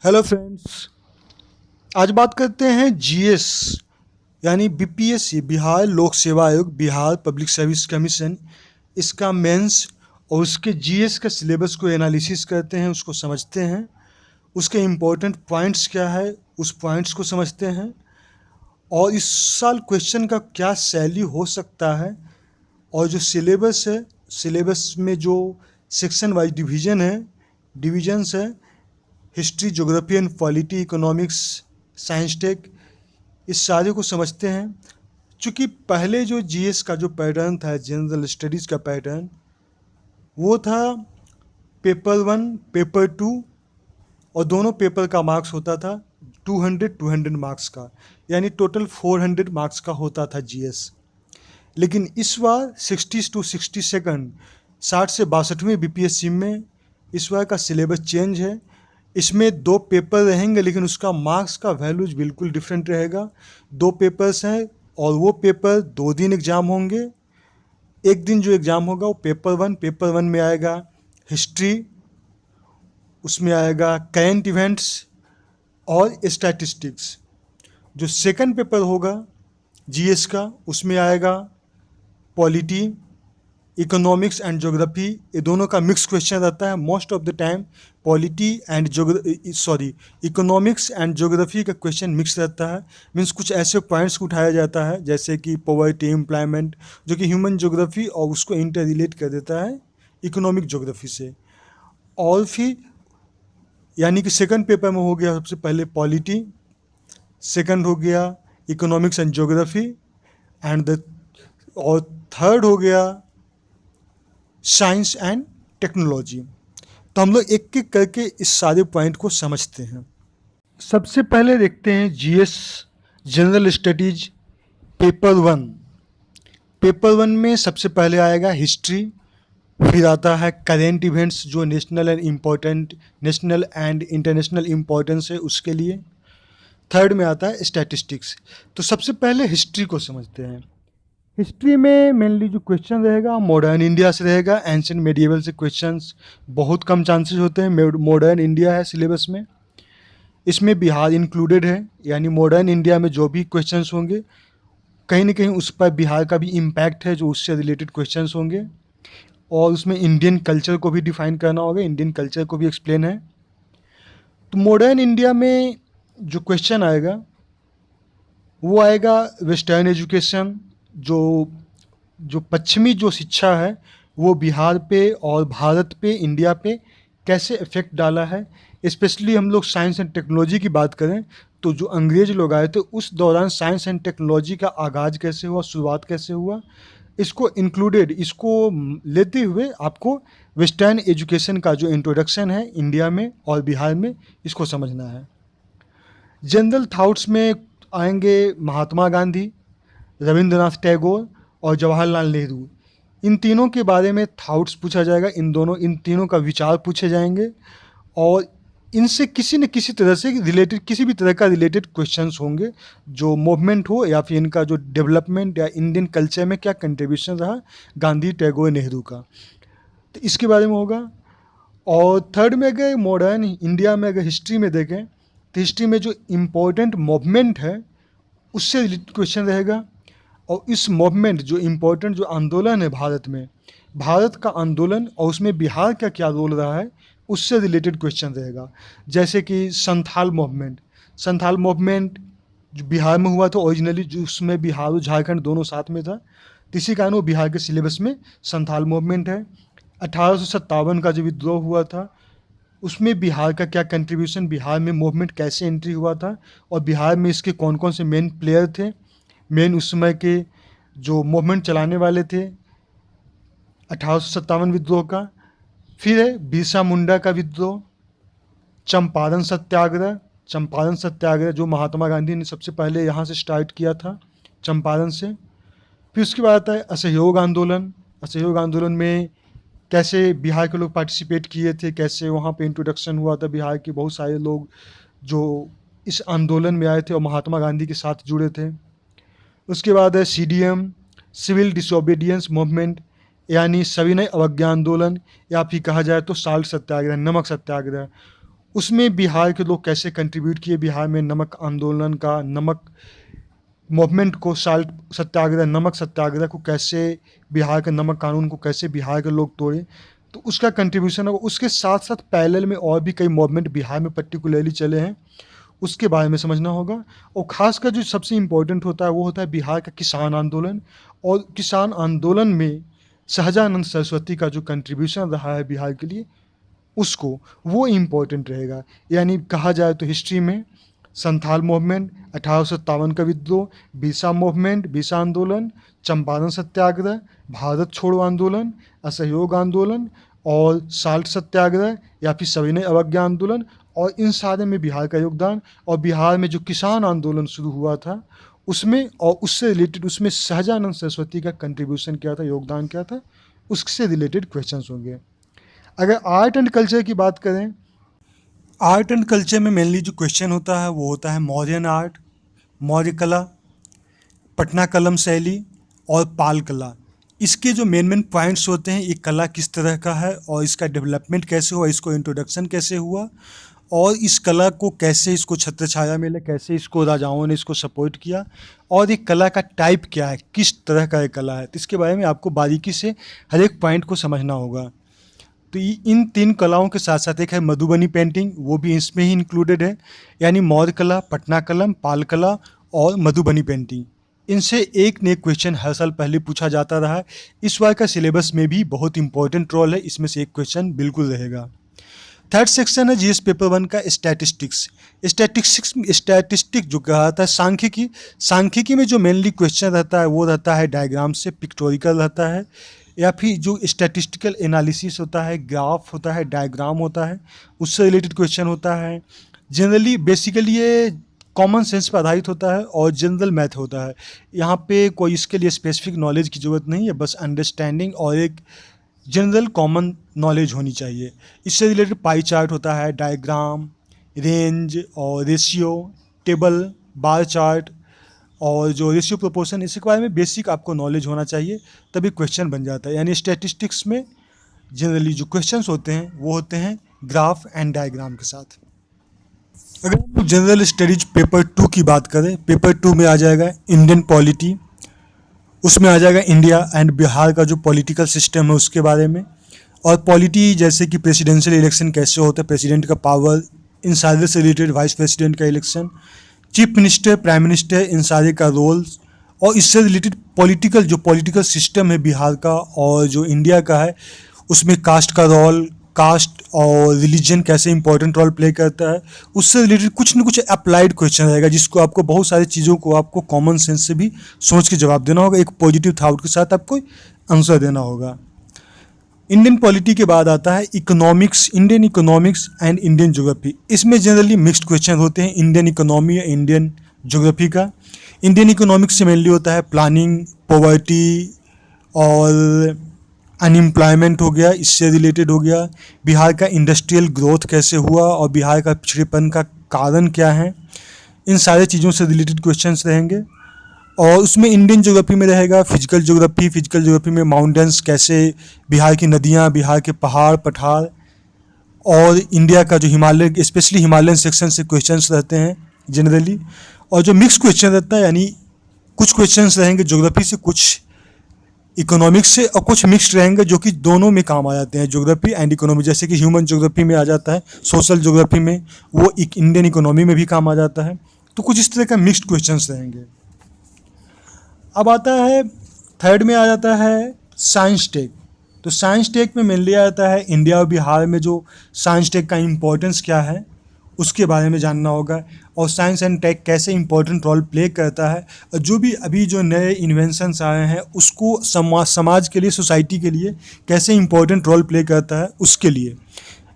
Hello friends. आज बात करते हैं जीएस यानी बीपीएससी, बिहार लोक सेवा आयोग, बिहार पब्लिक सर्विस कमीशन। इसका मेंस और उसके जीएस का सिलेबस को एनालिसिस करते हैं, उसको समझते हैं, उसके इम्पोर्टेंट पॉइंट्स क्या है उस पॉइंट्स को समझते हैं, और इस साल क्वेश्चन का क्या शैली हो सकता है, और जो सिलेबस है, सिलेबस में जो सेक्शन वाइज डिविजन्स है, history, geography and polity, economics, science tech, इस सारे को समझते हैं। चूँकि पहले जो जीएस का जो पैटर्न था, जनरल स्टडीज़ का पैटर्न, वो था पेपर 1, पेपर 2, और दोनों पेपर का मार्क्स होता था 200 मार्क्स का, यानी टोटल 400 मार्क्स का होता था जीएस। लेकिन इस बार 60 to 62 60 से 62वें बीपीएससी में इस बार का सिलेबस चेंज है। इसमें 2 पेपर रहेंगे, लेकिन उसका मार्क्स का वैल्यूज बिल्कुल डिफरेंट रहेगा। 2 पेपर्स हैं और वो पेपर 2 दिन एग्ज़ाम होंगे। एक दिन जो एग्ज़ाम होगा वो पेपर 1 में आएगा हिस्ट्री, उसमें आएगा करेंट इवेंट्स और स्टैटिस्टिक्स। जो सेकंड पेपर होगा जीएस का, उसमें आएगा पॉलिटी, इकोनॉमिक्स एंड ज्योग्राफी। ये दोनों का मिक्स क्वेश्चन रहता है most of the time. Polity and economics and geography का क्वेश्चन मिक्स रहता है। मीन्स कुछ ऐसे पॉइंट्स को उठाया जाता है जैसे कि पॉवर्टी, एम्प्लॉयमेंट, जो कि ह्यूमन ज्योग्राफी, और उसको इंटर रिलेट कर देता है इकोनॉमिक ज्योग्राफी से। और फिर यानी कि सेकंड पेपर में हो गया सबसे पहले पॉलिटी, सेकंड हो गया इकोनॉमिक्स एंड ज्योग्राफी, और थर्ड हो गया साइंस एंड टेक्नोलॉजी। तो हम लोग एक एक करके इस सारे पॉइंट को समझते हैं। सबसे पहले देखते हैं GS general studies paper 1। Paper 1 में सबसे पहले आएगा हिस्ट्री, फिर आता है करेंट इवेंट्स जो नेशनल एंड इंटरनेशनल इम्पोर्टेंस है उसके लिए। थर्ड में आता है स्टैटिस्टिक्स। तो सबसे पहले हिस्ट्री को समझते हैं। हिस्ट्री में मेनली जो क्वेश्चन रहेगा मॉडर्न इंडिया से रहेगा। एंशिएंट मेडिएवल से क्वेश्चंस बहुत कम चांसेस होते हैं। मॉडर्न इंडिया है सिलेबस में, इसमें बिहार इंक्लूडेड है, यानी मॉडर्न इंडिया में जो भी क्वेश्चंस होंगे कहीं ना कहीं उस पर बिहार का भी इम्पैक्ट है, जो उससे रिलेटेड क्वेश्चंस होंगे। और उसमें इंडियन कल्चर को भी डिफाइन करना होगा, इंडियन कल्चर को भी एक्सप्लेन है। तो मॉडर्न इंडिया में जो क्वेश्चन आएगा वो आएगा वेस्टर्न एजुकेशन, जो पश्चिमी जो शिक्षा है वो बिहार पे और भारत पे, इंडिया पे कैसे इफ़ेक्ट डाला है। स्पेशली हम लोग साइंस एंड टेक्नोलॉजी की बात करें तो जो अंग्रेज लोग आए थे उस दौरान साइंस एंड टेक्नोलॉजी का आगाज़ कैसे हुआ, शुरुआत कैसे हुआ, इसको लेते हुए आपको वेस्टर्न एजुकेशन का जो इंट्रोडक्शन है इंडिया में और बिहार में, इसको समझना है। जनरल थाट्स में आएंगे महात्मा गांधी, रविंद्रनाथ टैगोर और जवाहरलाल नेहरू। इन तीनों के बारे में थाट्स पूछा जाएगा, इन तीनों का विचार पूछे जाएंगे, और इनसे किसी न किसी तरह से रिलेटेड, किसी भी तरह का रिलेटेड क्वेश्चंस होंगे, जो मूवमेंट हो या फिर इनका जो डेवलपमेंट या इंडियन कल्चर में क्या कंट्रीब्यूशन रहा गांधी, टैगोर, नेहरू का, तो इसके बारे में होगा। और थर्ड में अगर मॉडर्न इंडिया में अगर हिस्ट्री में देखें तो हिस्ट्री में जो इम्पोर्टेंट मूवमेंट है उससे रिलेटेड क्वेश्चन रहेगा। और इस मूवमेंट जो इम्पोर्टेंट जो आंदोलन है भारत में, भारत का आंदोलन और उसमें बिहार का क्या रोल रहा है उससे रिलेटेड क्वेश्चन रहेगा। जैसे कि संथाल मूवमेंट जो बिहार में हुआ था ओरिजिनली, जो उसमें बिहार और झारखंड दोनों साथ में था, तो इसी कारण वो बिहार के सिलेबस में संथाल मूवमेंट है। 1857 का जो विद्रोह हुआ था उसमें बिहार का क्या कंट्रीब्यूशन, बिहार में मूवमेंट कैसे एंट्री हुआ था, और बिहार में इसके कौन कौन से मेन प्लेयर थे, मेन उस समय के जो मूवमेंट चलाने वाले थे 1857 विद्रोह का। फिर है बिरसा मुंडा का विद्रोह, चंपारण सत्याग्रह जो महात्मा गांधी ने सबसे पहले यहाँ से स्टार्ट किया था, चंपारण से। फिर उसके बाद आता है असहयोग आंदोलन में कैसे बिहार के लोग पार्टिसिपेट किए थे, कैसे वहाँ पे इंट्रोडक्शन हुआ था बिहार के बहुत सारे लोग जो इस आंदोलन में आए थे और महात्मा गांधी के साथ जुड़े थे। उसके बाद है सीडीएम, सिविल डिसोबीडियंस मूवमेंट, यानी सविनय अवज्ञा आंदोलन, या फिर कहा जाए तो साल्ट सत्याग्रह, नमक सत्याग्रह। उसमें बिहार के लोग कैसे कंट्रीब्यूट किए, बिहार में नमक आंदोलन का, नमक मूवमेंट को, साल्ट सत्याग्रह, नमक सत्याग्रह को कैसे, बिहार के नमक कानून को कैसे बिहार के लोग तोड़े, तो उसका कंट्रीब्यूशन होगा। उसके साथ साथ पैरेलल में और भी कई मूवमेंट बिहार में पर्टिकुलरली चले हैं, उसके बारे में समझना होगा। और ख़ासकर जो सबसे इम्पोर्टेंट होता है वो होता है बिहार का किसान आंदोलन, और किसान आंदोलन में सहजानंद सरस्वती का जो कंट्रीब्यूशन रहा है बिहार के लिए, उसको, वो इम्पोर्टेंट रहेगा। यानी कहा जाए तो हिस्ट्री में संथाल मूवमेंट, 1857 का विद्रोह, बीसा मूवमेंट, बीसा आंदोलन, चंपारण सत्याग्रह, भारत छोड़ो आंदोलन, असहयोग आंदोलन और साल्ट सत्याग्रह या फिर सविनय अवज्ञा आंदोलन, और इन सारे में बिहार का योगदान। और बिहार में जो किसान आंदोलन शुरू हुआ था उसमें, और उससे रिलेटेड उसमें सहजानंद सरस्वती का कंट्रीब्यूशन क्या था, योगदान क्या था, उससे रिलेटेड क्वेश्चंस होंगे। अगर आर्ट एंड कल्चर की बात करें, आर्ट एंड कल्चर में मेनली जो क्वेश्चन होता है वो होता है मौर्यन आर्ट, मौर्य कला, पटना कलम शैली और पाल कला। इसके जो मेन पॉइंट्स होते हैं, ये कला किस तरह का है और इसका डेवलपमेंट कैसे हुआ, इसको इंट्रोडक्शन कैसे हुआ, और इस कला को कैसे, इसको छत्र छाया मिले, कैसे इसको राजाओं ने इसको सपोर्ट किया, और ये कला का टाइप क्या है, किस तरह का ये कला है, तो इसके बारे में आपको बारीकी से हर एक पॉइंट को समझना होगा। तो इन 3 कलाओं के साथ साथ एक है मधुबनी पेंटिंग, वो भी इसमें ही इंक्लूडेड है। यानी मौर्य कला, पटना कलम, पाल कला और मधुबनी पेंटिंग, इनसे एक न एक क्वेश्चन हर साल पहले पूछा जाता रहा है। इस बार का सिलेबस में भी बहुत इंपॉर्टेंट रोल है, इसमें से एक क्वेश्चन बिल्कुल रहेगा। थर्ड सेक्शन है जीएस पेपर 1 का स्टैटिस्टिक्स। स्टैटिस्टिक जो कहता है सांख्यिकी, सांख्यिकी में जो मेनली क्वेश्चन रहता है वो रहता है डायग्राम से, पिक्टोरिकल रहता है, या फिर जो स्टैटिस्टिकल एनालिसिस होता है, ग्राफ होता है, डायग्राम होता है, उससे रिलेटेड क्वेश्चन होता है। जनरली बेसिकली ये कॉमन सेंस पर आधारित होता है और जनरल मैथ होता है। यहाँ पे कोई इसके लिए स्पेसिफिक नॉलेज की ज़रूरत नहीं है, बस अंडरस्टैंडिंग और एक जनरल कॉमन नॉलेज होनी चाहिए। इससे रिलेटेड पाई चार्ट होता है, डायग्राम, रेंज और रेशियो, टेबल, बार चार्ट और जो रेशियो प्रोपोर्शन, इसके बारे में बेसिक आपको नॉलेज होना चाहिए, तभी क्वेश्चन बन जाता है। यानी स्टैटिस्टिक्स में जनरली जो क्वेश्चंस होते हैं वो होते हैं ग्राफ एंड डायग्राम के साथ। अगर हम जनरल स्टडीज पेपर 2 की बात करें, पेपर 2 में आ जाएगा इंडियन पॉलिटी, उसमें आ जाएगा इंडिया एंड बिहार का जो पॉलिटिकल सिस्टम है उसके बारे में, और पॉलिटी जैसे कि प्रेसिडेंशियल इलेक्शन कैसे होता है, प्रेसिडेंट का पावर, इन सारे से रिलेटेड, वाइस प्रेसिडेंट का election, chief minister, prime minister, इन सारे का रोल्स, और इससे रिलेटेड पॉलिटिकल सिस्टम है बिहार का और जो इंडिया का है, उसमें कास्ट का रोल, कास्ट और रिलीजन कैसे इंपॉर्टेंट रोल प्ले करता है, उससे रिलेटेड कुछ न कुछ अप्लाइड क्वेश्चन रहेगा, जिसको आपको बहुत सारी चीज़ों को आपको कॉमन सेंस से भी सोच के जवाब देना होगा, एक पॉजिटिव थॉट के साथ आपको आंसर देना होगा। इंडियन पॉलिटी के बाद आता है economics, Indian economics and Indian geography. इसमें जनरली मिक्स्ड क्वेश्चन होते हैं इंडियन इकोनॉमी या इंडियन ज्योग्राफी का। इंडियन इकोनॉमिक्स से मेनली होता है प्लानिंग, पॉवर्टी और अनएम्प्लॉयमेंट हो गया, इससे रिलेटेड हो गया। बिहार का इंडस्ट्रियल ग्रोथ कैसे हुआ और बिहार का पिछड़ेपन का कारण क्या है, इन सारे चीज़ों से रिलेटेड क्वेश्चंस रहेंगे। और उसमें इंडियन ज्योग्राफी में रहेगा फिजिकल ज्योग्राफी में माउंटेन्स कैसे, बिहार की नदियाँ, बिहार के पहाड़ पठार, और इंडिया का जो हिमालय, स्पेशली हिमालयन सेक्शन से क्वेश्चंस रहते हैं जनरली। और जो मिक्स क्वेश्चन रहता है, यानी कुछ क्वेश्चंस रहेंगे ज्योग्राफी से, कुछ इकोनॉमिक्स से, और कुछ मिक्स्ड रहेंगे जो कि दोनों में काम आ जाते हैं, ज्योग्राफी एंड इकोनॉमी। जैसे कि ह्यूमन ज्योग्राफी में आ जाता है, सोशल ज्योग्राफी में, वो इंडियन इकोनॉमी में भी काम आ जाता है। तो कुछ इस तरह का मिक्स्ड क्वेश्चंस रहेंगे। अब आता है थर्ड में आ जाता है साइंस टेक। तो साइंस टेक में मेनली आता है इंडिया और बिहार में जो साइंस टेक का इम्पोर्टेंस क्या है उसके बारे में जानना होगा, और साइंस एंड टेक कैसे इंपॉर्टेंट रोल प्ले करता है, और जो भी अभी जो नए इन्वेंशंस आए हैं उसको समाज के लिए, सोसाइटी के लिए कैसे इंपॉर्टेंट रोल प्ले करता है उसके लिए।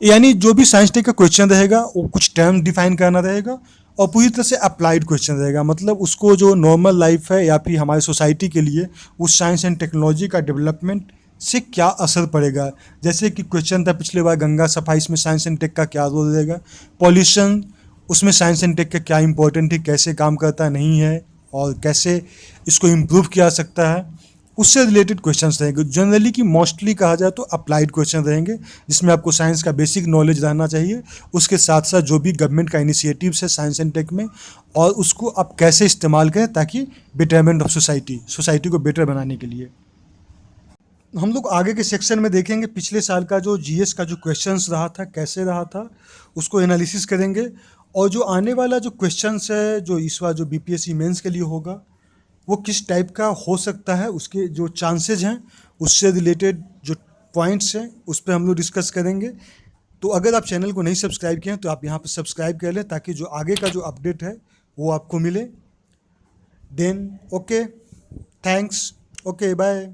यानी जो भी साइंस टेक का क्वेश्चन रहेगा वो कुछ टर्म डिफाइन करना रहेगा और पूरी तरह से अप्लाइड क्वेश्चन रहेगा, मतलब उसको जो नॉर्मल लाइफ है या फिर हमारी सोसाइटी के लिए उस साइंस एंड टेक्नोलॉजी का डेवलपमेंट से क्या असर पड़ेगा। जैसे कि क्वेश्चन था पिछले बार गंगा सफाई, इसमें साइंस एंड टेक का क्या रोल रहेगा, पॉल्यूशन, उसमें साइंस एंड टेक का क्या इंपॉर्टेंट है, कैसे काम करता नहीं है और कैसे इसको इम्प्रूव किया जा सकता है, उससे रिलेटेड क्वेश्चंस रहेंगे। जनरली कि मोस्टली कहा जाए तो अप्लाइड क्वेश्चन रहेंगे, जिसमें आपको साइंस का बेसिक नॉलेज रहना चाहिए। उसके साथ साथ जो भी गवर्नमेंट का इनिशिएटिव्स है साइंस एंड टेक में, और उसको आप कैसे इस्तेमाल करें ताकि बेटरमेंट ऑफ सोसाइटी को बेटर बनाने के लिए। हम लोग आगे के सेक्शन में देखेंगे पिछले साल का जो जीएस का जो क्वेश्चंस रहा था कैसे रहा था, उसको एनालिसिस करेंगे। और जो आने वाला जो क्वेश्चंस है जो इस बार जो बीपीएससी मेंस के लिए होगा वो किस टाइप का हो सकता है, उसके जो चांसेज हैं, उससे रिलेटेड जो पॉइंट्स हैं उस पर हम लोग डिस्कस करेंगे। तो अगर आप चैनल को नहीं सब्सक्राइब किए हैं तो आप यहाँ पर सब्सक्राइब कर लें ताकि जो आगे का जो अपडेट है वो आपको मिले। Then okay, thanks, okay bye.